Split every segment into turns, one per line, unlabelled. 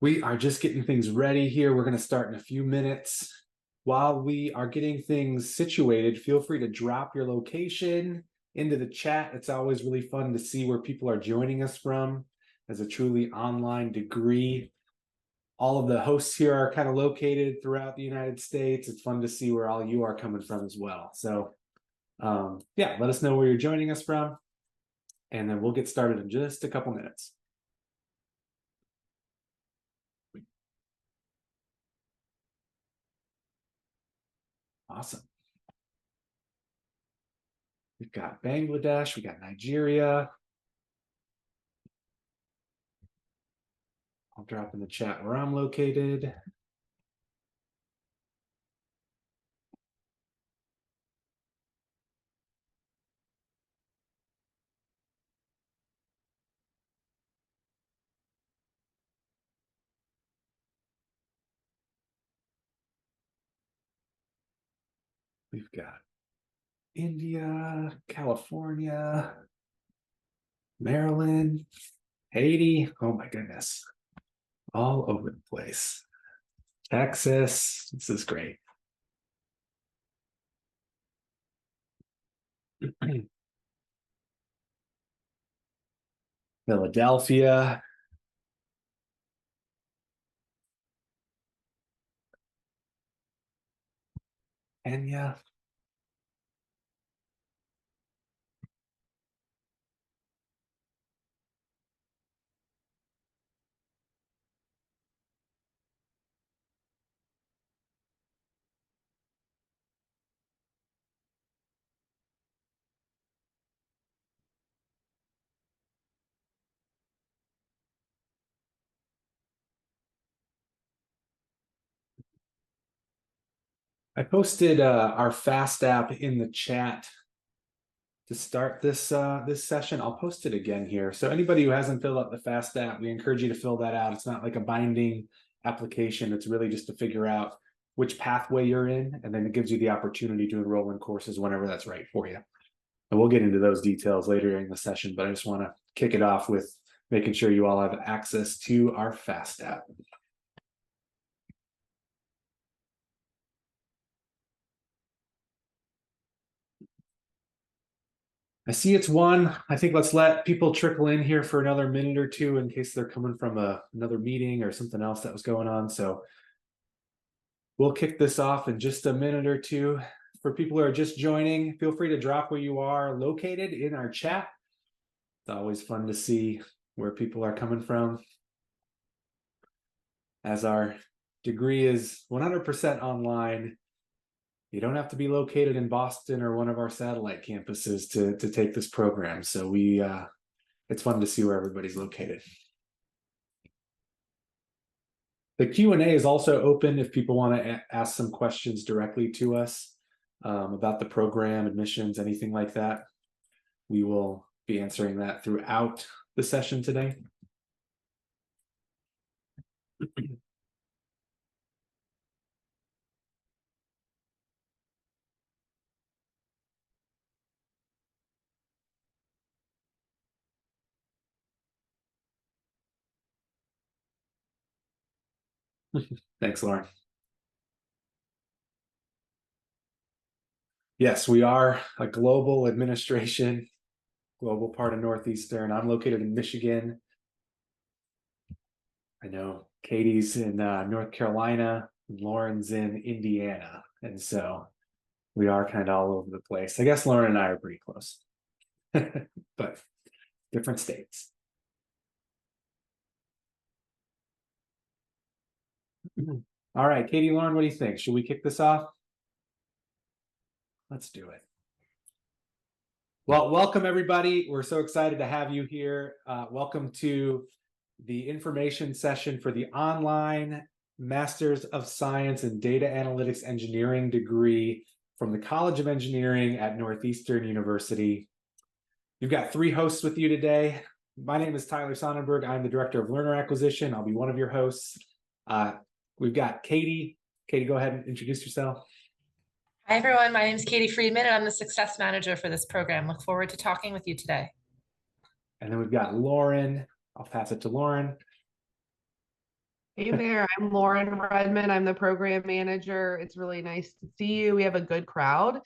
We are just getting things ready here. We're going to start in a few minutes. While we are getting things situated, feel free to drop your location into the chat. It's always really fun to see where people are joining us from as a truly online degree. All of the hosts here are kind of located throughout the United States. It's fun to see where all you are coming from as well. So yeah, let us know where you're joining us from, and then we'll get started in just a couple minutes. Awesome. We've got Bangladesh, we got Nigeria. I'll drop in the chat where I'm located. We've got India, California, Maryland, Haiti. Oh my goodness. All over the place. Texas. This is great. Philadelphia. Kenya. I posted our FAST app in the chat to start this this session. I'll post it again here. So anybody who hasn't filled out the FAST app, we encourage you to fill that out. It's not like a binding application. It's really just to figure out which pathway you're in, and then it gives you the opportunity to enroll in courses whenever that's right for you. And we'll get into those details later in the session, but I just want to kick it off with making sure you all have access to our FAST app. I see it's one. I think let's let people trickle in here for another minute or two in case they're coming from another meeting or something else that was going on. So we'll kick this off in just a minute or two. For people who are just joining, feel free to drop where you are located in our chat. It's always fun to see where people are coming from. As our degree is 100% online, you don't have to be located in Boston or one of our satellite campuses to take this program. So it's fun to see where everybody's located. The Q&A is also open if people want to ask some questions directly to us about the program, admissions, anything like that. We will be answering that throughout the session today. Thanks, Lauren. Yes, we are a global administration, global part of Northeastern. I'm located in Michigan. I know Katie's in North Carolina, and Lauren's in Indiana. And so we are kind of all over the place. I guess Lauren and I are pretty close, but different states. All right, Katie, Lauren, what do you think? Should we kick this off? Let's do it. Well, welcome everybody. We're so excited to have you here. Welcome to the information session for the online Masters of Science in Data Analytics Engineering degree from the College of Engineering at Northeastern University. You've got 3 hosts with you today. My name is Tyler Sonnenberg. I'm the Director of Learner Acquisition. I'll be one of your hosts. We've got Katie. Katie, go ahead and introduce yourself.
Hi, everyone. My name is Katie Friedman, and I'm the Success Manager for this program. Look forward to talking with you today.
And then we've got Lauren. I'll pass it to Lauren.
Hey there, I'm Lauren Redmond. I'm the program manager. It's really nice to see you. We have a good crowd,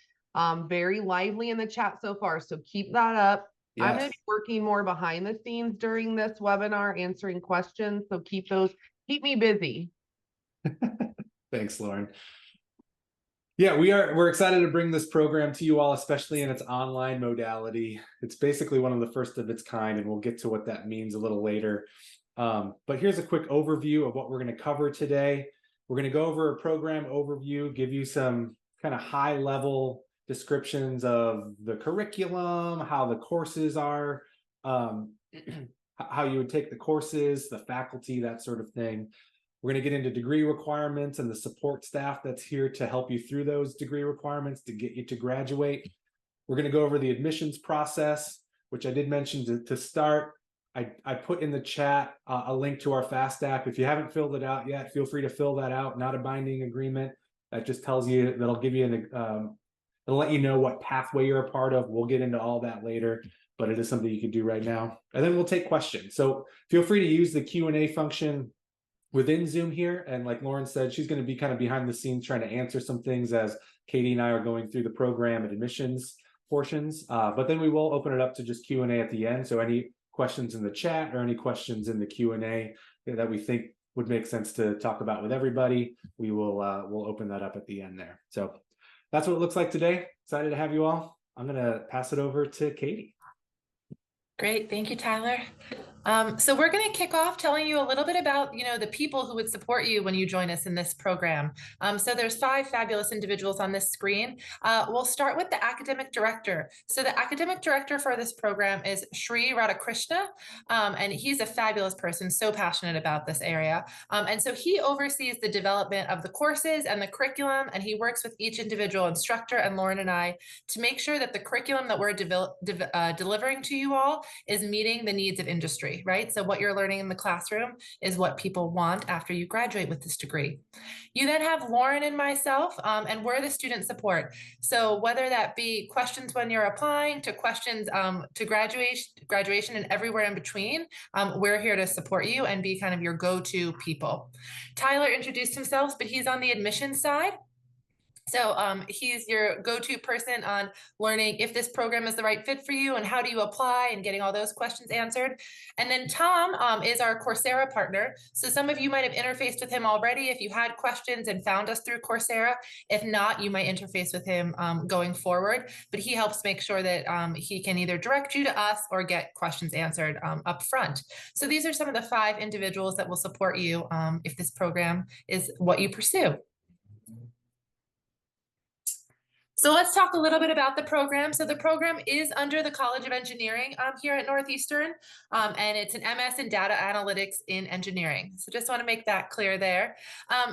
very lively in the chat so far, so keep that up. I'm going to
Yes.
be working more behind the scenes during this webinar, answering questions, so keep me busy.
Thanks, Lauren. Yeah, we're excited to bring this program to you all, especially in its online modality. It's basically one of the first of its kind, and we'll get to what that means a little later. But here's a quick overview of what we're going to cover today. We're going to go over a program overview, give you some kind of high level descriptions of the curriculum, how the courses are, how you would take the courses, the faculty, that sort of thing. We're going to get into degree requirements and the support staff that's here to help you through those degree requirements to get you to graduate. We're going to go over the admissions process, which I did mention to start. I put in the chat a link to our FAST app. If you haven't filled it out yet, feel free to fill that out. Not a binding agreement. That just tells you, that'll give you it'll let you know what pathway you're a part of. We'll get into all that later, but it is something you can do right now. And then we'll take questions. So feel free to use the Q&A function within Zoom here. And like Lauren said, she's going to be kind of behind the scenes trying to answer some things as Katie and I are going through the program and admissions portions. But then we will open it up to just Q&A at the end. So any questions in the chat or any questions in the Q&A that we think would make sense to talk about with everybody, we'll open that up at the end there. So that's what it looks like today. Excited to have you all. I'm going to pass it over to Katie.
Great, thank you, Tyler. So we're going to kick off telling you a little bit about, the people who would support you when you join us in this program. So there's 5 fabulous individuals on this screen. We'll start with the academic director. So the academic director for this program is Sri Radhakrishna, and he's a fabulous person, so passionate about this area. And so he oversees the development of the courses and the curriculum, and he works with each individual instructor and Lauren and I to make sure that the curriculum that we're delivering to you all is meeting the needs of industry, right? So what you're learning in the classroom is what people want after you graduate with this degree. You then have Lauren and myself, and we're the student support. So whether that be questions when you're applying to questions to graduation and everywhere in between, we're here to support you and be kind of your go-to people. Tyler introduced himself, but he's on the admissions side. So he's your go-to person on learning if this program is the right fit for you and how do you apply and getting all those questions answered. And then Tom is our Coursera partner. So some of you might have interfaced with him already if you had questions and found us through Coursera. If not, you might interface with him going forward, but he helps make sure that he can either direct you to us or get questions answered up front. So these are some of the 5 individuals that will support you if this program is what you pursue. So let's talk a little bit about the program. So the program is under the College of Engineering here at Northeastern, and it's an MS in Data Analytics in Engineering. So just want to make that clear there.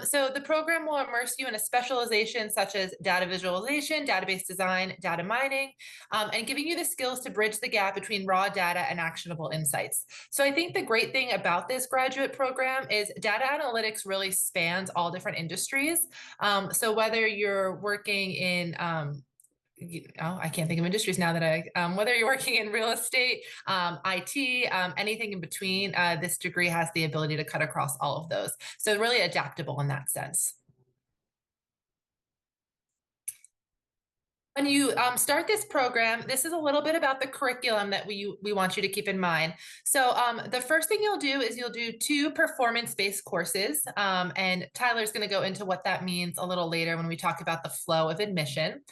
So the program will immerse you in a specialization such as data visualization, database design, data mining, and giving you the skills to bridge the gap between raw data and actionable insights. So I think the great thing about this graduate program is data analytics really spans all different industries. So whether you're working in I can't think of industries now that whether you're working in real estate, IT, anything in between, this degree has the ability to cut across all of those. So really adaptable in that sense. When you start this program, this is a little bit about the curriculum that we want you to keep in mind. So the first thing you'll do is you'll do 2 performance-based courses. And Tyler's going to go into what that means a little later when we talk about the flow of admission.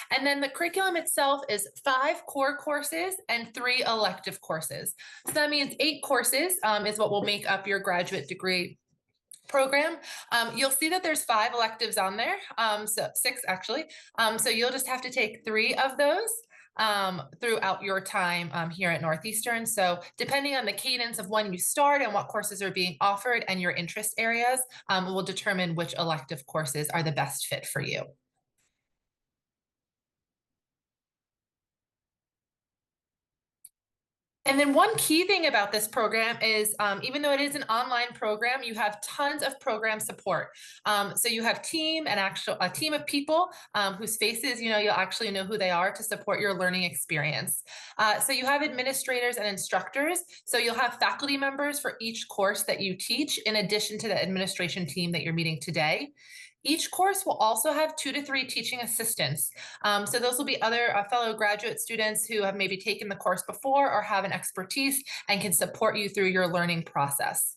And then the curriculum itself is 5 core courses and 3 elective courses. So that means 8 courses is what will make up your graduate degree program. You'll see that there's 5 electives on there, so 6 actually. So you'll just have to take 3 of those throughout your time here at Northeastern. So depending on the cadence of when you start and what courses are being offered and your interest areas, will determine which elective courses are the best fit for you. And then one key thing about this program is even though it is an online program, you have tons of program support. So you have a team of people whose faces, you'll actually know who they are to support your learning experience. So you have administrators and instructors. So you'll have faculty members for each course that you teach, in addition to the administration team that you're meeting today. Each course will also have 2 to 3 teaching assistants. So those will be other fellow graduate students who have maybe taken the course before or have an expertise and can support you through your learning process.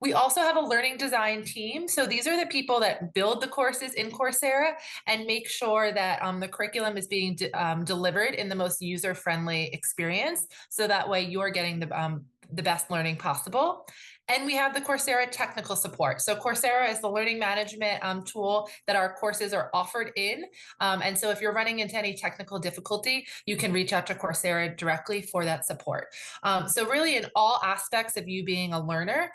We also have a learning design team. So these are the people that build the courses in Coursera and make sure that the curriculum is being delivered in the most user-friendly experience. So that way you're getting the best learning possible. And we have the Coursera technical support. So Coursera is the learning management tool that our courses are offered in. And so if you're running into any technical difficulty, you can reach out to Coursera directly for that support. So really in all aspects of you being a learner,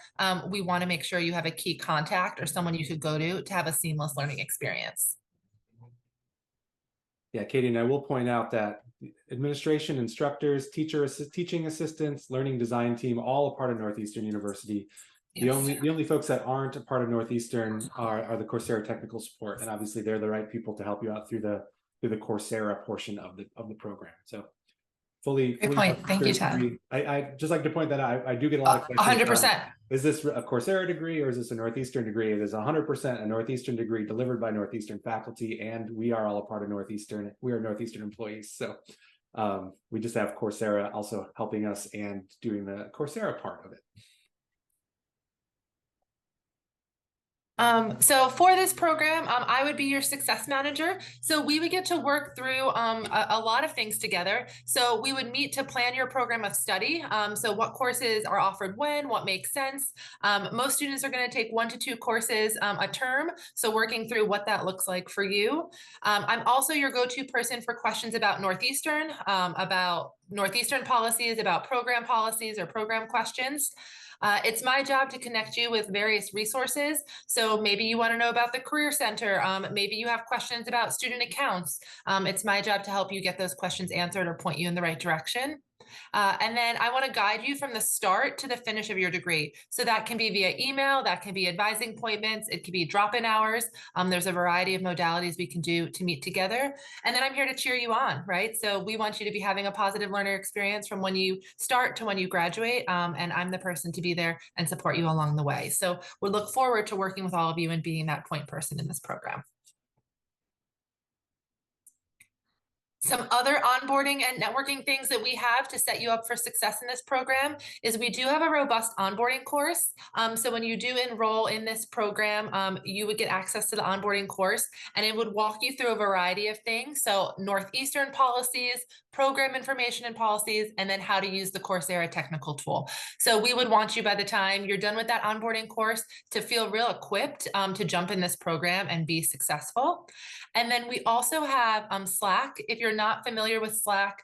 we want to make sure you have a key contact or someone you could go to have a seamless learning experience.
Yeah, Katie, and I will point out that administration, instructors, teaching assistants, learning design team, all a part of Northeastern University. Yes. The only folks that aren't a part of Northeastern are the Coursera technical support, and obviously they're the right people to help you out through the Coursera portion of the program. So fully
point. Thank you, Todd.
I just like to point that out. I do get a lot of questions.
100%.
Is this a Coursera degree or is this a Northeastern degree? It is 100% a Northeastern degree delivered by Northeastern faculty, and we are all a part of Northeastern. We are Northeastern employees. So we just have Coursera also helping us and doing the Coursera part of it.
So for this program, I would be your success manager. So we would get to work through a lot of things together. So we would meet to plan your program of study. So what courses are offered when, what makes sense. Most students are going to take 1 to 2 courses a term. So working through what that looks like for you. I'm also your go-to person for questions about Northeastern policies, about program policies or program questions. It's my job to connect you with various resources. So maybe you want to know about the Career Center. Maybe you have questions about student accounts. It's my job to help you get those questions answered or point you in the right direction. And then I want to guide you from the start to the finish of your degree. So that can be via email, that can be advising appointments, it can be drop-in hours. There's a variety of modalities we can do to meet together. And then I'm here to cheer you on, right? So we want you to be having a positive learner experience from when you start to when you graduate. And I'm the person to be there and support you along the way. So we look forward to working with all of you and being that point person in this program. Some other onboarding and networking things that we have to set you up for success in this program is we do have a robust onboarding course. So when you do enroll in this program, you would get access to the onboarding course, and it would walk you through a variety of things. So Northeastern policies, program information and policies, and then how to use the Coursera technical tool. So we would want you, by the time you're done with that onboarding course, to feel real equipped to jump in this program and be successful. And then we also have Slack. If you're not familiar with Slack,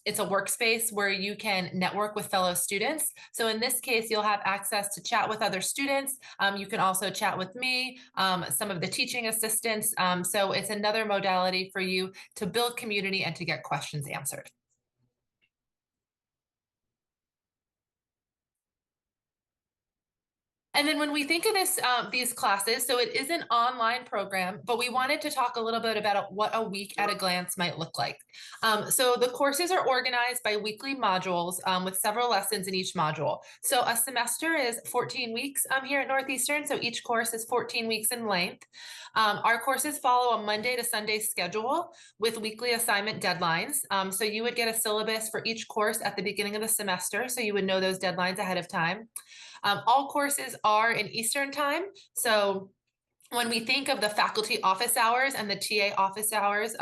it's a workspace where you can network with fellow students. So in this case, you'll have access to chat with other students. You can also chat with me, some of the teaching assistants. So it's another modality for you to build community and to get questions answered. And then when we think of these classes, so it is an online program, but we wanted to talk a little bit about what a week at a glance might look like. So the courses are organized by weekly modules with several lessons in each module. So a semester is 14 weeks here at Northeastern. So each course is 14 weeks in length. Our courses follow a Monday to Sunday schedule with weekly assignment deadlines. So you would get a syllabus for each course at the beginning of the semester, so you would know those deadlines ahead of time. All courses are in Eastern time. So when we think of the faculty office hours and the TA office hours,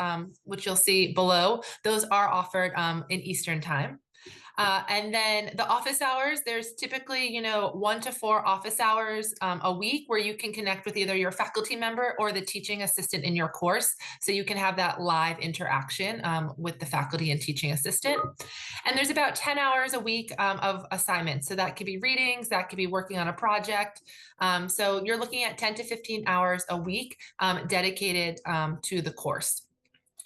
which you'll see below, those are offered in Eastern time. And then the office hours, there's typically, 1 to 4 office hours a week where you can connect with either your faculty member or the teaching assistant in your course. So you can have that live interaction with the faculty and teaching assistant. And there's about 10 hours a week of assignments. So that could be readings, that could be working on a project. So you're looking at 10 to 15 hours a week dedicated to the course.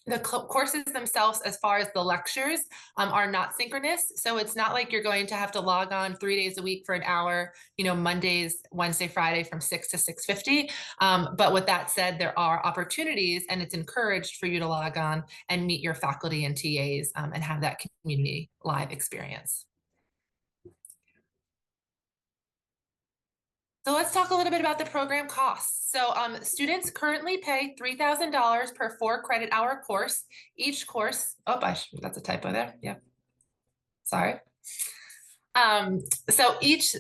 The courses themselves, as far as the lectures, are not synchronous. So it's not like you're going to have to log on 3 days a week for an hour, Mondays, Wednesday, Friday from 6 to 6:50. But with that said, there are opportunities and it's encouraged for you to log on and meet your faculty and TAs and have that community live experience. So let's talk a little bit about the program costs. So students currently pay $3,000 per 4 credit hour course. Each course, that's a typo there. Yep. Sorry. So each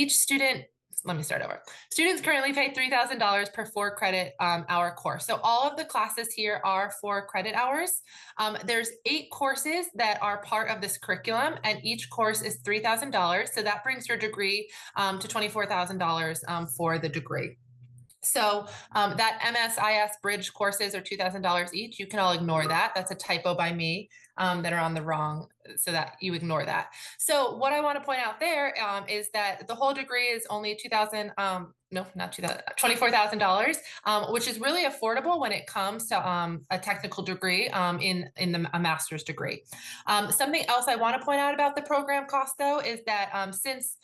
student, let me start over. Students currently pay $3,000 per 4 credit hour course. So all of the classes here are 4 credit hours. There's 8 courses that are part of this curriculum, and each course is $3,000. So that brings your degree to $24,000 for the degree. So that MSIS bridge courses are $2,000 each. You can all ignore that. That's a typo by me that are on the wrong, so that you ignore that. So what I want to point out there is that the whole degree is only $24,000, which is really affordable when it comes to a technical degree in a master's degree. Something else I want to point out about the program cost, though, is that since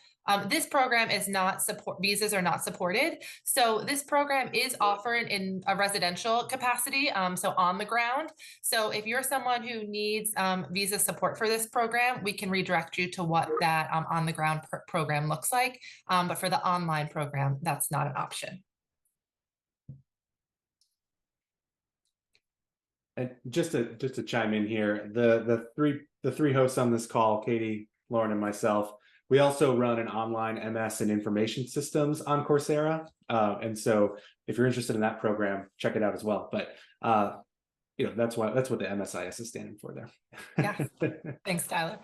this program is not visas are not supported. So this program is offered in a residential capacity, so on the ground. So if you're someone who needs visa support for this program, we can redirect you to what that on the ground program looks like. But for the online program, that's not an option.
And just to chime in here, the three hosts on this call, Katie, Lauren, and myself, we also run an online MS in information systems on Coursera. And so if you're interested in that program, check it out as well. But that's what the MSIS is standing for there.
Yeah. Thanks, Tyler.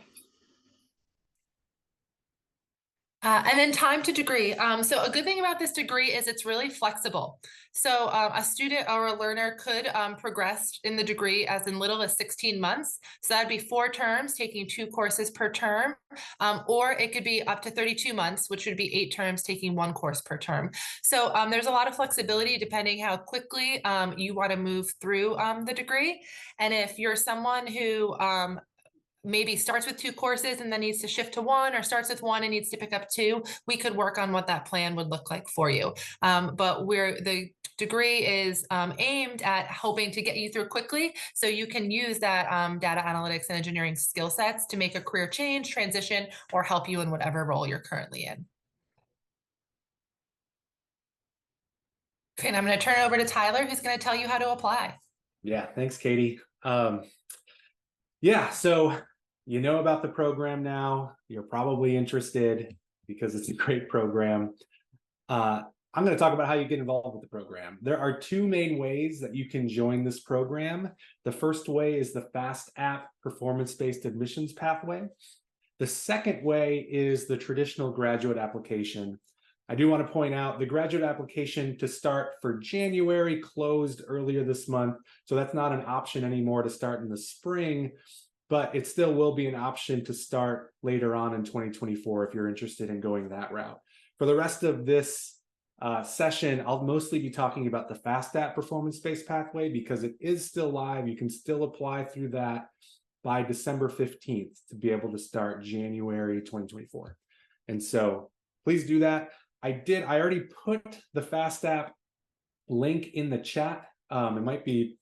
And then time to degree. So a good thing about this degree is it's really flexible. So a student or a learner could progress in the degree as in little as 16 months. So that'd be 4 terms, taking 2 courses per term, or it could be up to 32 months, which would be 8 terms, taking 1 course per term. So there's a lot of flexibility depending how quickly you want to move through the degree. And if you're someone who maybe starts with 2 courses and then needs to shift to 1, or starts with 1 and needs to pick up 2, we could work on what that plan would look like for you. But the degree is aimed at hoping to get you through quickly, so you can use that data analytics and engineering skill sets to make a career change, transition, or help you in whatever role you're currently in. Okay, and I'm going to turn it over to Tyler, who's going to tell you how to apply.
Yeah, thanks, Katie. Yeah, so you know about the program now. You're probably interested because it's a great program. I'm going to talk about how you get involved with the program. There are 2 main ways that you can join this program. The first way is the FAST app performance-based admissions pathway. The second way is the traditional graduate application. I do want to point out the graduate application to start for January closed earlier this month. So that's not an option anymore to start in the spring, but it still will be an option to start later on in 2024 if you're interested in going that route. For the rest of this session, I'll mostly be talking about the FAST-AP performance-based pathway because it is still live. You can still apply through that by December 15th to be able to start January 2024. And so please do that. I already put the FAST-AP link in the chat. It might be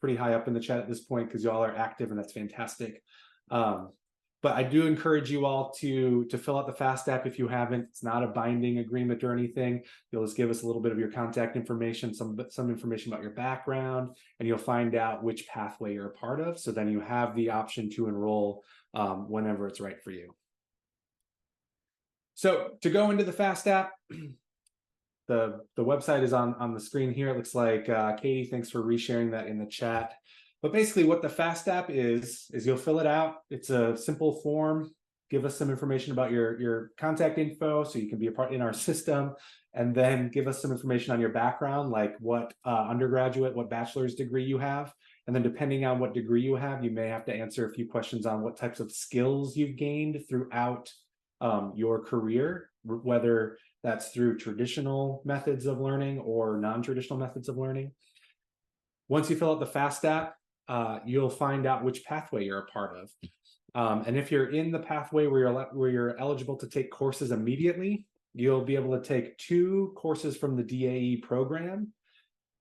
pretty high up in the chat at this point because you all are active, and that's fantastic. But I do encourage you all to fill out the FAST-AP if you haven't. It's not a binding agreement or anything. You'll just give us a little bit of your contact information, some information about your background, and you'll find out which pathway you're a part of. So then you have the option to enroll whenever it's right for you. So to go into the FAST-AP, the website is on the screen here. It looks like Katie, thanks for resharing that in the chat. But basically what the FAST-AP is you'll fill it out. It's a simple form. Give us some information about your contact info so you can be a part in our system, and then give us some information on your background, like what undergraduate, what bachelor's degree you have. And then depending on what degree you have, you may have to answer a few questions on what types of skills you've gained throughout your career, whether that's through traditional methods of learning or non-traditional methods of learning. Once you fill out the FAST-AP, you'll find out which pathway you're a part of. And if you're in the pathway where you're eligible to take courses immediately, you'll be able to take 2 courses from the DAE program.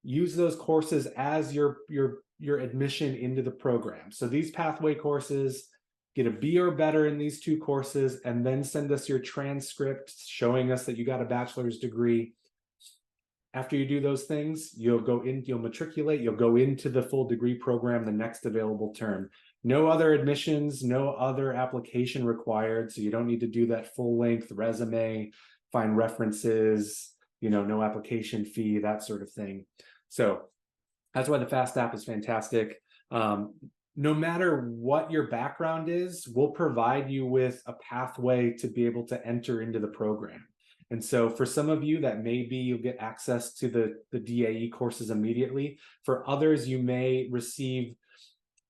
Use those courses as your admission into the program. So these pathway courses, get a B or better in these 2 courses, and then send us your transcript showing us that you got a bachelor's degree. After you do those things, you'll matriculate, you'll go into the full degree program the next available term. No other admissions, no other application required. So you don't need to do that full length resume, find references, no application fee, that sort of thing. So that's why the FAST app is fantastic. No matter what your background is, we'll provide you with a pathway to be able to enter into the program. And so for some of you, that may be you'll get access to the DAE courses immediately. For others, you may receive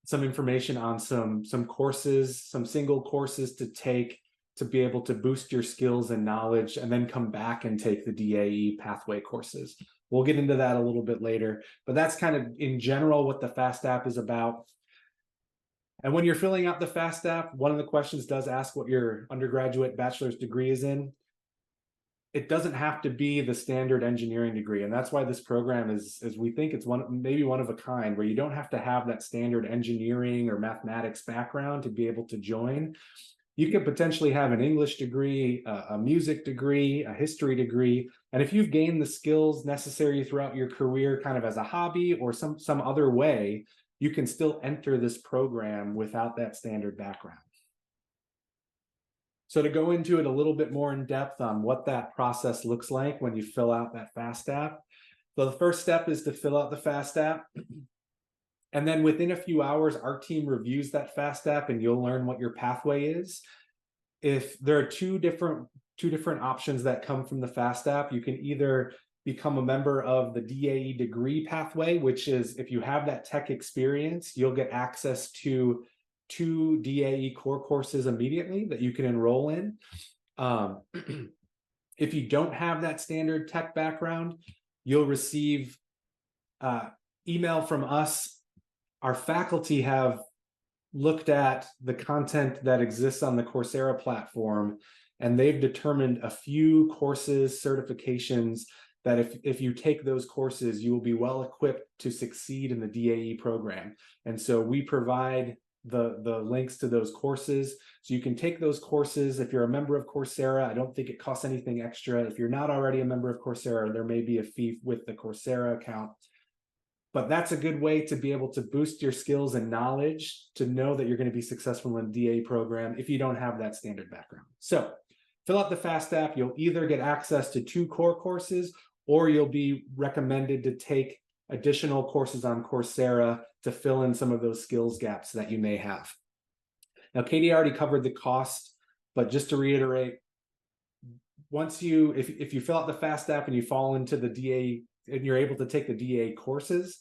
some information on some courses, some single courses to take to be able to boost your skills and knowledge, and then come back and take the DAE pathway courses. We'll get into that a little bit later, but that's kind of in general what the FAST app is about. And when you're filling out the FAST app, one of the questions does ask what your undergraduate bachelor's degree is in. It doesn't have to be the standard engineering degree. And that's why this program is we think it's maybe one of a kind, where you don't have to have that standard engineering or mathematics background to be able to join. You could potentially have an English degree, a music degree, a history degree. And if you've gained the skills necessary throughout your career kind of as a hobby or some other way, you can still enter this program without that standard background. So to go into it a little bit more in depth on what that process looks like when you fill out that FAST app. So the first step is to fill out the FAST app. And then within a few hours, our team reviews that FAST app and you'll learn what your pathway is. If there are two different options that come from the FAST app, you can either become a member of the DAE degree pathway, which is if you have that tech experience, you'll get access to 2 DAE core courses immediately that you can enroll in. If you don't have that standard tech background, you'll receive email from us. Our faculty have looked at the content that exists on the Coursera platform, and they've determined a few courses, certifications, that if you take those courses, you will be well equipped to succeed in the DAE program. And so we provide the links to those courses. So you can take those courses. If you're a member of Coursera, I don't think it costs anything extra. If you're not already a member of Coursera, there may be a fee with the Coursera account. But that's a good way to be able to boost your skills and knowledge to know that you're going to be successful in the DAE program if you don't have that standard background. So fill out the FAST app. You'll either get access to 2 core courses, or you'll be recommended to take additional courses on Coursera to fill in some of those skills gaps that you may have. Now, Katie already covered the cost, but just to reiterate, if you fill out the FAST app and you fall into the DAE and you're able to take the DAE courses,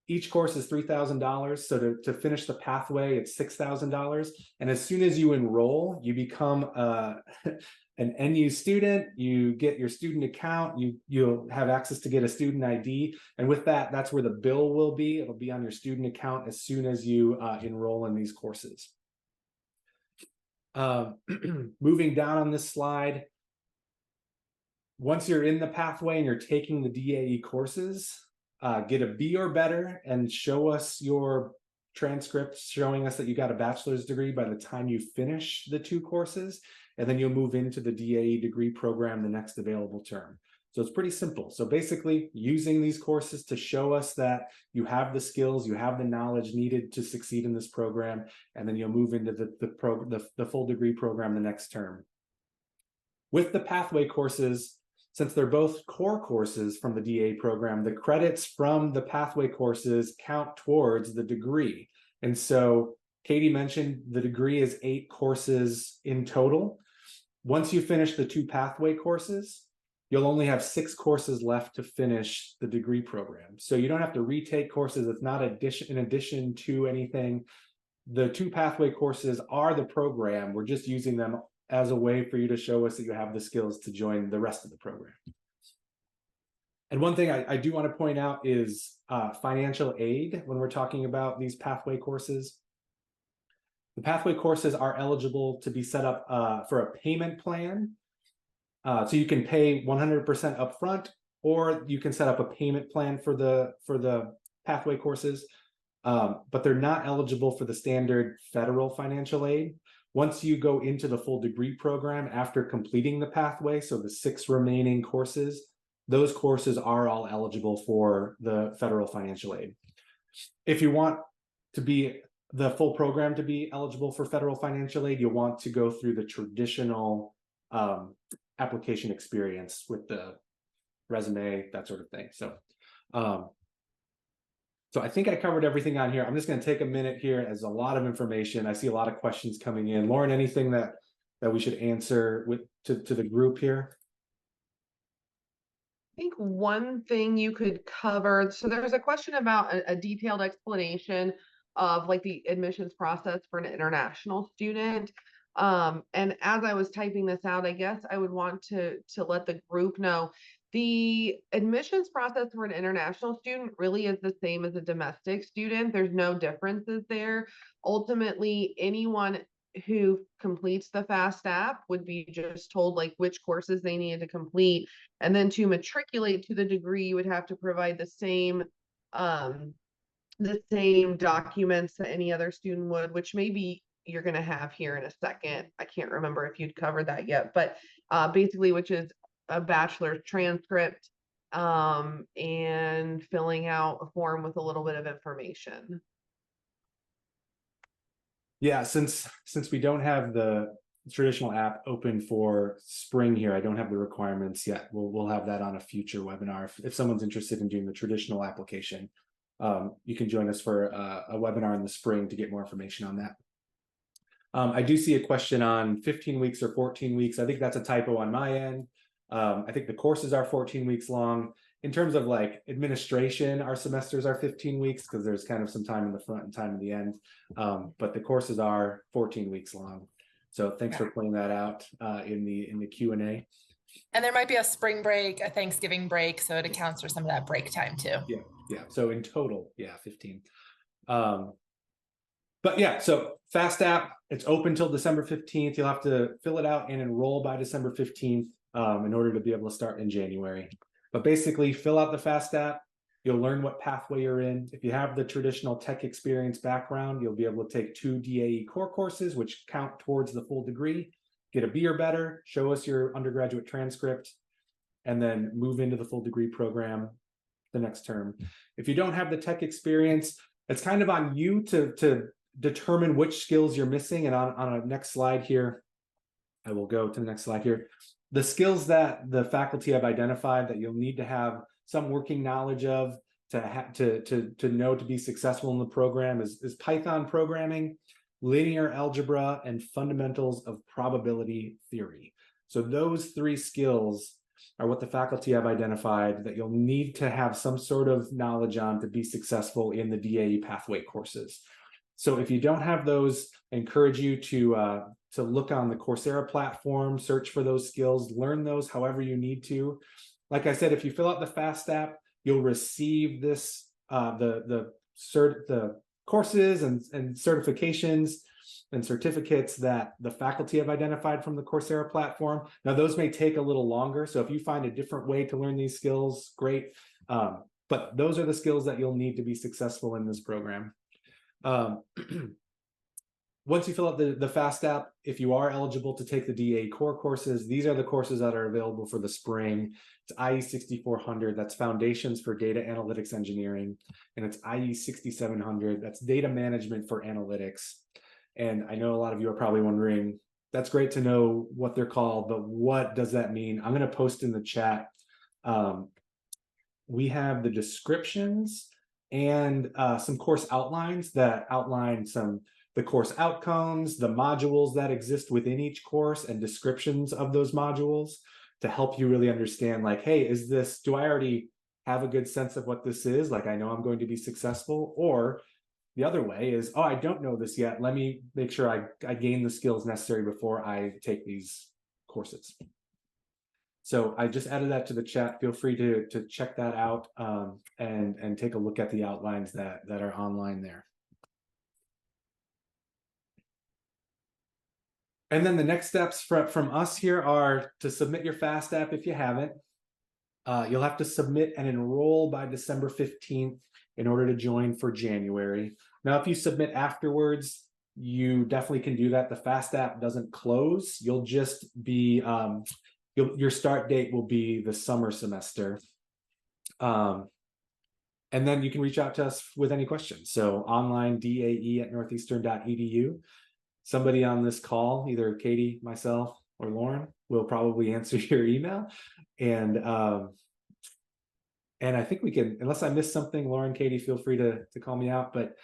each course is $3,000. So to finish the pathway, it's $6,000. And as soon as you enroll, you become an NU student, you get your student account, you'll have access to get a student ID. And with that, that's where the bill will be. It'll be on your student account as soon as you enroll in these courses. Moving down on this slide, once you're in the pathway and you're taking the DAE courses, get a B or better and show us your transcripts showing us that you got a bachelor's degree by the time you finish the 2 courses, and then you'll move into the DAE degree program the next available term. So it's pretty simple. So basically using these courses to show us that you have the skills, you have the knowledge needed to succeed in this program, and then you'll move into the full degree program the next term. With the pathway courses, since they're both core courses from the DAE program, the credits from the pathway courses count towards the degree. And so Katie mentioned the degree is 8 courses in total. Once you finish the 2 pathway courses, you'll only have 6 courses left to finish the degree program. So you don't have to retake courses. It's not in addition to anything. The 2 pathway courses are the program. We're just using them as a way for you to show us that you have the skills to join the rest of the program. And one thing I do want to point out is financial aid when we're talking about these pathway courses. The pathway courses are eligible to be set up for a payment plan. So you can pay 100% upfront, or you can set up a payment plan for the pathway courses, but they're not eligible for the standard federal financial aid. Once you go into the full degree program after completing the pathway, so the 6 remaining courses, those courses are all eligible for the federal financial aid. If you want to be the full program to be eligible for federal financial aid, you'll want to go through the traditional application experience with the resume, that sort of thing. So I think I covered everything on here. I'm just going to take a minute here, as a lot of information. I see a lot of questions coming in. Lauren, anything that we should answer to the group here?
I think one thing you could cover, so there's a question about a detailed explanation of like the admissions process for an international student. And as I was typing this out, I guess I would want to let the group know the admissions process for an international student really is the same as a domestic student. There's no differences there. Ultimately, anyone who completes the FAST would be just told like which courses they needed to complete, and then to matriculate to the degree you would have to provide the same documents that any other student would, which maybe you're going to have here in a second. I can't remember if you'd covered that yet, but basically, which is a bachelor's transcript and filling out a form with a little bit of information.
Yeah, since we don't have the traditional app open for spring here, I don't have the requirements yet. We'll have that on a future webinar. If someone's interested in doing the traditional application, you can join us for a webinar in the spring to get more information on that. I do see a question on 15 weeks or 14 weeks. I think that's a typo on my end. I think the courses are 14 weeks long. In terms of like administration, our semesters are 15 weeks because there's kind of some time in the front and time in the end. But the courses are 14 weeks long. So thanks for pointing that out in the Q&A.
And there might be a spring break, a Thanksgiving break, so it accounts for some of that break time too.
Yeah. So in total, 15. But yeah, so FAST app, it's open till December 15th. You'll have to fill it out and enroll by December 15th in order to be able to start in January. But basically, fill out the FAST app. You'll learn what pathway you're in. If you have the traditional tech experience background, you'll be able to take 2 DAE core courses, which count towards the full degree. Get a B or better, show us your undergraduate transcript, and then move into the full degree program the next term. If you don't have the tech experience, it's kind of on you to determine which skills you're missing. And on a next slide here, I will go to the next slide here. The skills that the faculty have identified that you'll need to have some working knowledge of to know to be successful in the program is Python programming, linear algebra, and fundamentals of probability theory. So those 3 skills are what the faculty have identified that you'll need to have some sort of knowledge on to be successful in the DAE pathway courses. So if you don't have those, I encourage you to look on the Coursera platform, search for those skills, learn those however you need to. Like I said, if you fill out the FAST app, you'll receive this the courses and certifications and certificates that the faculty have identified from the Coursera platform. Now, those may take a little longer. So if you find a different way to learn these skills, great. But those are the skills that you'll need to be successful in this program. Once you fill out the FAST app, if you are eligible to take the DA core courses, these are the courses that are available for the spring. It's IE 6400, that's Foundations for Data Analytics Engineering, and it's IE 6700, that's Data Management for Analytics. And I know a lot of you are probably wondering, that's great to know what they're called, but what does that mean? I'm going to post in the chat. We have the descriptions and some course outlines that outline the course outcomes, the modules that exist within each course, and descriptions of those modules to help you really understand, like, hey, do I already have a good sense of what this is? Like, I know I'm going to be successful. Or the other way is, oh, I don't know this yet. Let me make sure I gain the skills necessary before I take these courses. So I just added that to the chat. Feel free to check that out and take a look at the outlines that are online there. And then the next steps from us here are to submit your FAST app if you haven't. You'll have to submit and enroll by December 15th in order to join for January. Now, if you submit afterwards, you definitely can do that. The FAST app doesn't close. You'll just be, your start date will be the summer semester. And then you can reach out to us with any questions. So online dae@northeastern.edu. Somebody on this call, either Katie, myself, or Lauren, will probably answer your email. And I think we can, unless I missed something, Lauren, Katie, feel free to call me out, but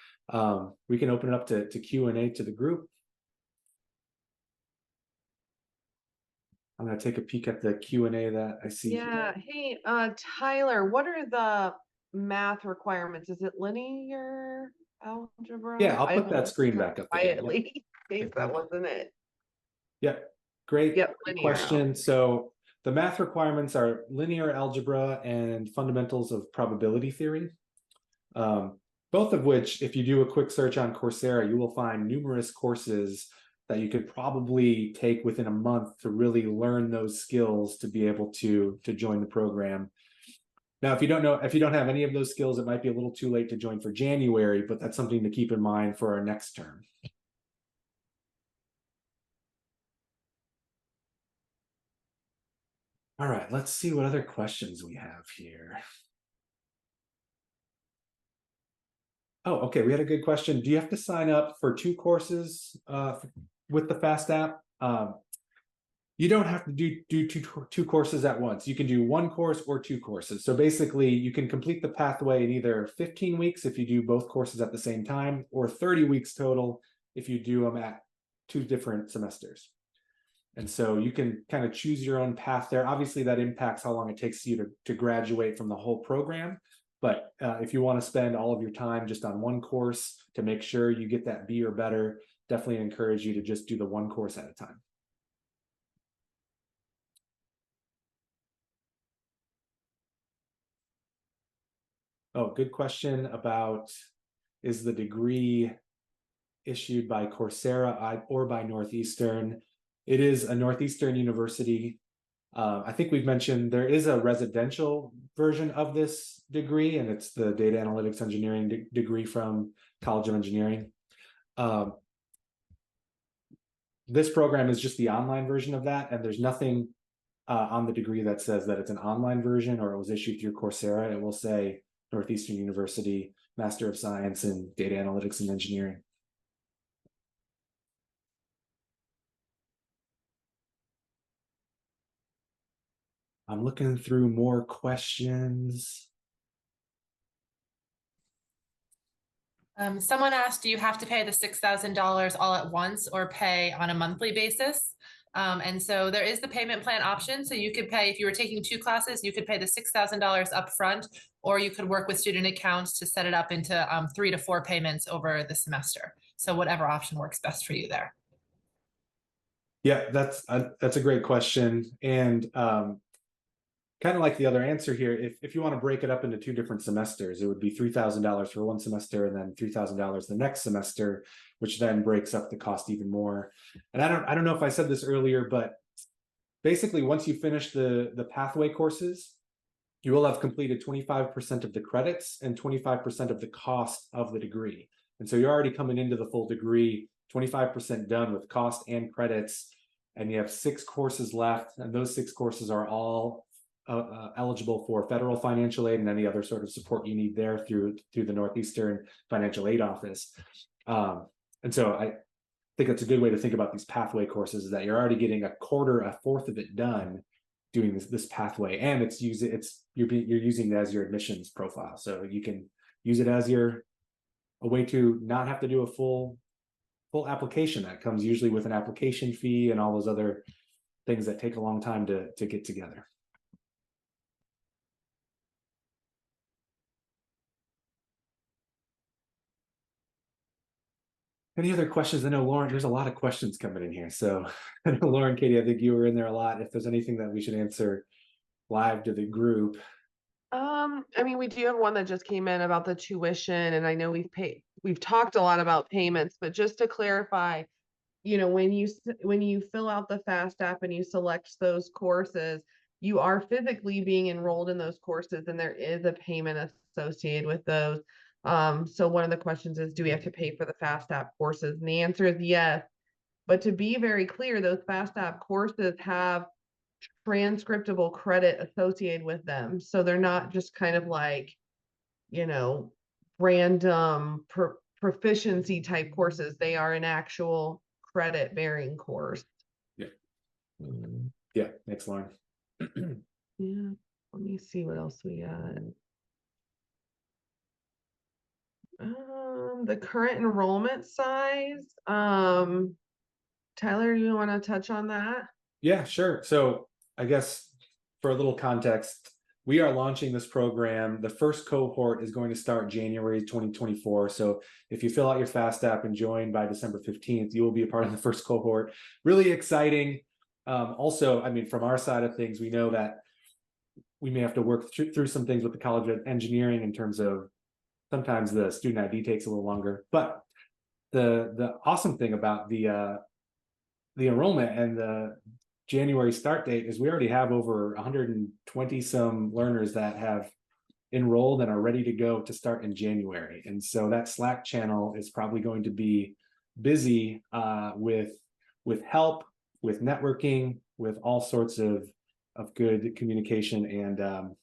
we can open it up to Q&A to the group. I'm going to take a peek at the Q&A that I see.
Yeah. Hey, Tyler, what are the math requirements? Is it linear algebra?
Yeah, I'll put that screen back up again.
Quietly, in case that wasn't it.
Yeah, great
Linear
question. So the math requirements are linear algebra and fundamentals of probability theory. Both of which, if you do a quick search on Coursera, you will find numerous courses that you could probably take within a month to really learn those skills to be able to join the program. Now, if you don't have any of those skills, it might be a little too late to join for January, but that's something to keep in mind for our next term. All right, let's see what other questions we have here. Oh, okay, we had a good question. Do you have to sign up for 2 courses with the FAST app? You don't have to do two courses at once. You can do 1 course or 2 courses. So basically, you can complete the pathway in either 15 weeks if you do both courses at the same time, or 30 weeks total if you do them at 2 different semesters. And so you can kind of choose your own path there. Obviously, that impacts how long it takes you to graduate from the whole program. But if you want to spend all of your time just on 1 course to make sure you get that B or better, definitely encourage you to just do the 1 course at a time. Oh, good question about, is the degree issued by Coursera or by Northeastern? It is a Northeastern University. I think we've mentioned there is a residential version of this degree, and it's the data analytics engineering degree from College of Engineering. This program is just the online version of that, and there's nothing on the degree that says that it's an online version or it was issued through Coursera. It will say Northeastern University, Master of Science in Data Analytics and Engineering. I'm looking through more questions.
Someone asked, do you have to pay the $6,000 all at once or pay on a monthly basis? And so there is the payment plan option. So you could pay, if you were taking 2 classes, you could pay the $6,000 up front, or you could work with student accounts to set it up into 3 to 4 payments over the semester. So whatever option works best for you there.
Yeah, that's a great question. And kind of like the other answer here, if you want to break it up into 2 different semesters, it would be $3,000 for 1 semester and then $3,000 the next semester, which then breaks up the cost even more. And I don't know if I said this earlier, but basically once you finish the pathway courses, you will have completed 25% of the credits and 25% of the cost of the degree. And so you're already coming into the full degree, 25% done with cost and credits, and you have 6 courses left, and those 6 courses are all eligible for federal financial aid and any other sort of support you need there through the Northeastern Financial Aid Office. And so I think that's a good way to think about these pathway courses, is that you're already getting a fourth of it done doing this pathway, and you're using it as your admissions profile. So you can use it as a way to not have to do a full application that comes usually with an application fee and all those other things that take a long time to get together. Any other questions? I know Lauren, there's a lot of questions coming in here. So I know Lauren, Katie, I think you were in there a lot. If there's anything that we should answer live to the group.
I mean, we do have one that just came in about the tuition, and I know we've talked a lot about payments, but just to clarify, you know, when you fill out the FAST app and you select those courses, you are physically being enrolled in those courses, and there is a payment associated with those. So one of the questions is, do we have to pay for the FAST app courses? And the answer is yes. But to be very clear, those FAST app courses have transcriptable credit associated with them. So they're not just kind of like, you know, random proficiency type courses. They are an actual credit bearing course.
Yeah. Yeah. Thanks, Lauren.
Yeah. Let me see what else we got. The current enrollment size. Tyler, you want to touch on that?
Yeah, sure. So I guess for a little context, we are launching this program. The first cohort is going to start January 2024. So if you fill out your FAST app and join by December 15th, you will be a part of the first cohort. Really exciting. Also, I mean, from our side of things, we know that we may have to work through some things with the College of Engineering in terms of sometimes the student ID takes a little longer. But the awesome thing about the enrollment and the January start date is we already have over 120 some learners that have enrolled and are ready to go to start in January. And so that Slack channel is probably going to be busy with help, with networking, with all sorts of good communication and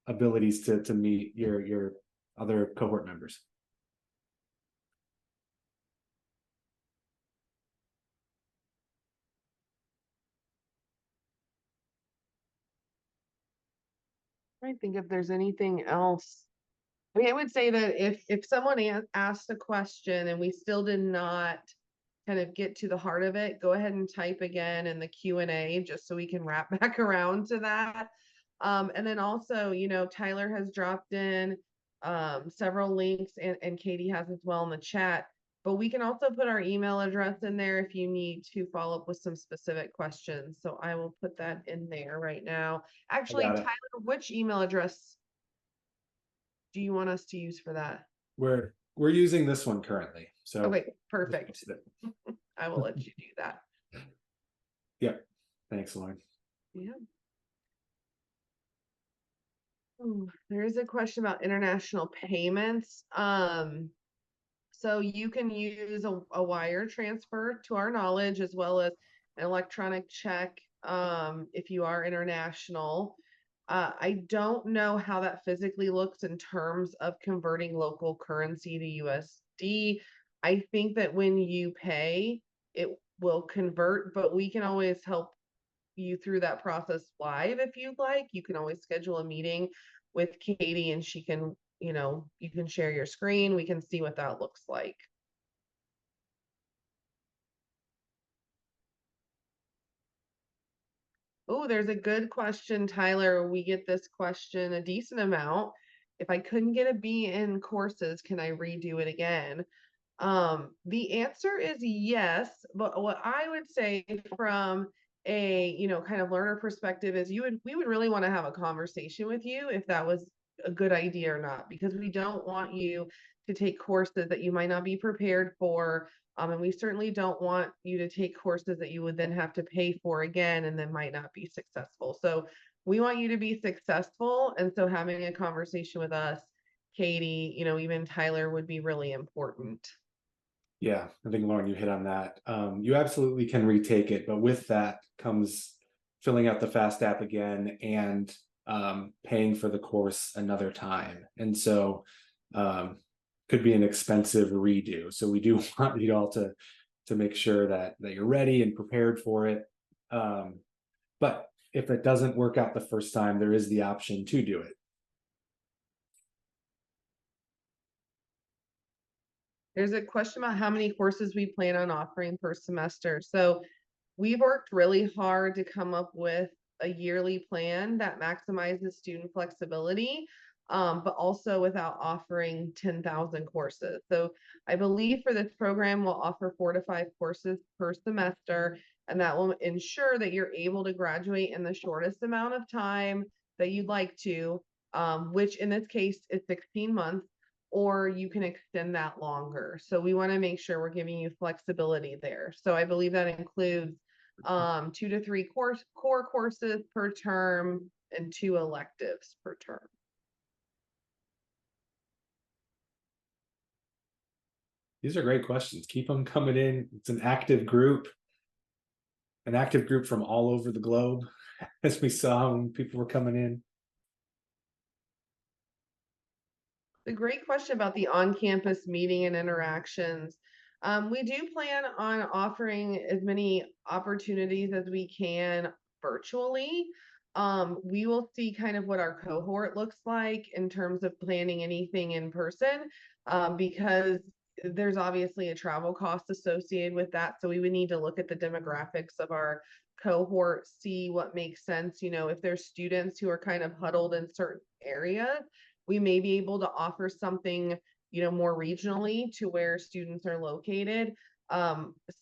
abilities to meet your other cohort members.
I think if there's anything else. I mean, I would say that if someone asked a question and we still did not kind of get to the heart of it, go ahead and type again in the Q&A just so we can wrap back around to that. And then also, you know, Tyler has dropped in several links and Katie has as well in the chat. But we can also put our email address in there if you need to follow up with some specific questions. So I will put that in there right now. Actually, Tyler, which email address do you want us to use for that?
We're using this one currently. So
okay, perfect. I will let you do that.
Yeah. Thanks, Lauren.
Yeah. Ooh, there is a question about international payments. So you can use a wire transfer to our knowledge, as well as an electronic check if you are international. I don't know how that physically looks in terms of converting local currency to USD. I think that when you pay, it will convert, but we can always help you through that process live if you'd like. You can always schedule a meeting with Katie and she can, you know, you can share your screen. We can see what that looks like. Oh, there's a good question, Tyler. We get this question a decent amount. If I couldn't get a B in courses, can I redo it again? The answer is yes, but what I would say from a, you know, kind of learner perspective is we would really want to have a conversation with you if that was a good idea or not, because we don't want you to take courses that you might not be prepared for. And we certainly don't want you to take courses that you would then have to pay for again and then might not be successful. So we want you to be successful. And so having a conversation with us, Katie, you know, even Tyler would be really important.
Yeah, I think Lauren, you hit on that. You absolutely can retake it, but with that comes filling out the FAST app again and paying for the course another time. And so could be an expensive redo. So we do want you all to make sure that you're ready and prepared for it. But if it doesn't work out the first time, there is the option to do it.
There's a question about how many courses we plan on offering per semester. So we've worked really hard to come up with a yearly plan that maximizes student flexibility. but also without offering 10,000 courses. So I believe for this program, we'll offer 4 to 5 courses per semester, and that will ensure that you're able to graduate in the shortest amount of time that you'd like to, which in this case is 16 months, or you can extend that longer. So we want to make sure we're giving you flexibility there. So I believe that includes 2 to 3 core courses per term and 2 electives per term.
These are great questions. Keep them coming in. It's an active group from all over the globe, as we saw when people were coming in.
A great question about the on-campus meeting and interactions. We do plan on offering as many opportunities as we can virtually. We will see kind of what our cohort looks like in terms of planning anything in person, because there's obviously a travel cost associated with that. So we would need to look at the demographics of our cohort, see what makes sense. You know, if there's students who are kind of huddled in certain areas, we may be able to offer something, you know, more regionally to where students are located.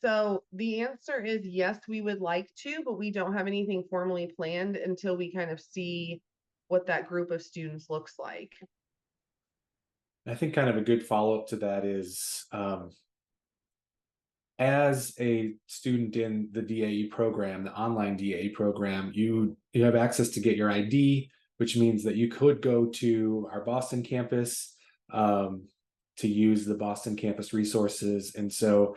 So the answer is yes, we would like to, but we don't have anything formally planned until we kind of see what that group of students looks like.
I think kind of a good follow-up to that is, as a student in the DAE program, the online DAE program, you have access to get your ID, which means that you could go to our Boston campus to use the Boston campus resources. And so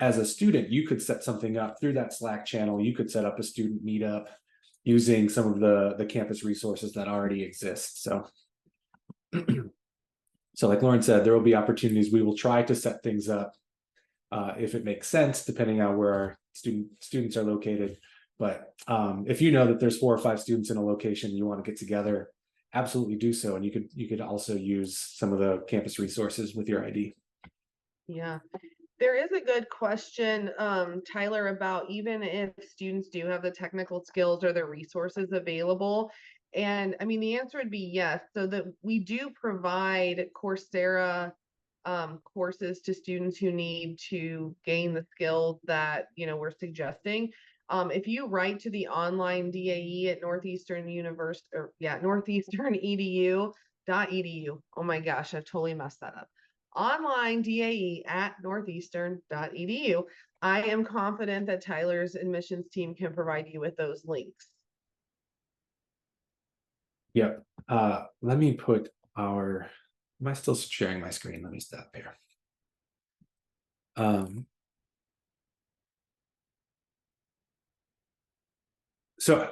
as a student, you could set something up through that Slack channel. You could set up a student meetup using some of the campus resources that already exist. So, so like Lauren said, there will be opportunities. We will try to set things up if it makes sense, depending on where our students are located. But if you know that there's 4 or 5 students in a location, you want to get together, absolutely do so. And you could also use some of the campus resources with your ID.
Yeah, there is a good question, Tyler, about even if students do have the technical skills, or their resources available. And I mean, the answer would be yes. So that we do provide Coursera courses to students who need to gain the skills that, you know, we're suggesting. If you write to the online DAE at Northeastern University, or Northeastern edu.edu. Oh my gosh, I've totally messed that up. Online DAE at northeastern.edu. I am confident that Tyler's admissions team can provide you with those links.
Yep. Let me put our, am I still sharing my screen? Let me stop here. So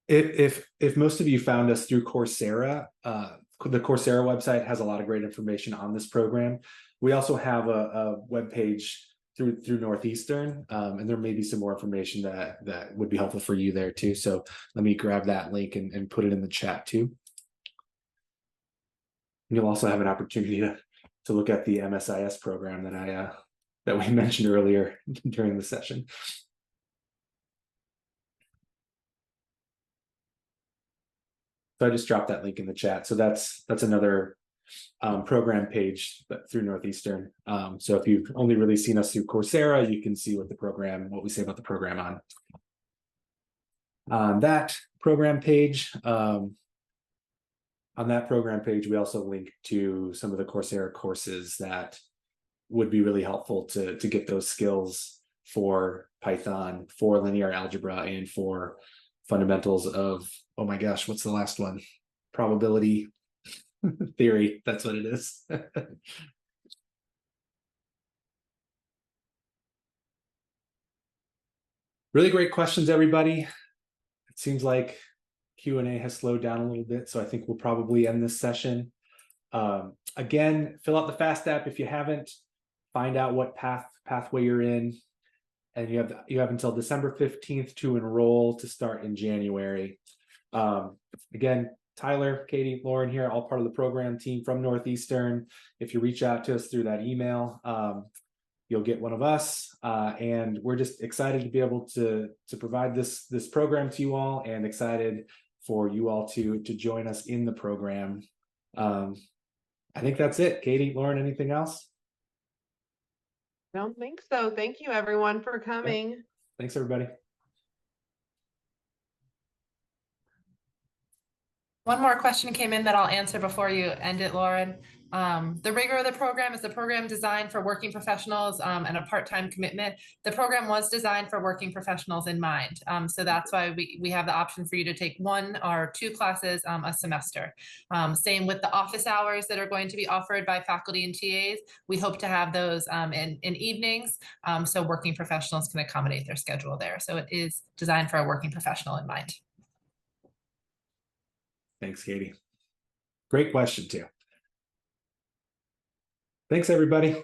if most of you found us through Coursera, the Coursera website has a lot of great information on this program. We also have a web page through Northeastern, and there may be some more information that would be helpful for you there too. So let me grab that link and put it in the chat too. You'll also have an opportunity to look at the MSIS program that we mentioned earlier during the session. So I just dropped that link in the chat. So that's another program page through Northeastern. So if you've only really seen us through Coursera, you can see what we say about the program on that program page. On that program page, we also link to some of the Coursera courses that would be really helpful to get those skills for Python, for linear algebra, and for fundamentals of, oh my gosh, what's the last one? Probability theory. That's what it is. Really great questions, everybody. It seems like Q&A has slowed down a little bit, so I think we'll probably end this session. Again, fill out the FAST app if you haven't. Find out what pathway you're in, and you have until December 15th to enroll to start in January. Again, Tyler, Katie, Lauren here, all part of the program team from Northeastern. If you reach out to us through that email, you'll get one of us, and we're just excited to be able to provide this program to you all, and excited for you all to join us in the program. I think that's it. Katie, Lauren, anything else?
I don't think so. Thank you, everyone, for coming.
Thanks, everybody.
One more question came in that I'll answer before you end it, Lauren. The rigor of the program is the program designed for working professionals and a part-time commitment. The program was designed for working professionals in mind. So that's why we have the option for you to take 1 or 2 classes a semester. Same with the office hours that are going to be offered by faculty and TAs. We hope to have those in evenings, so working professionals can accommodate their schedule there. So it is designed for a working professional in mind.
Thanks, Katie. Great question, too. Thanks, everybody.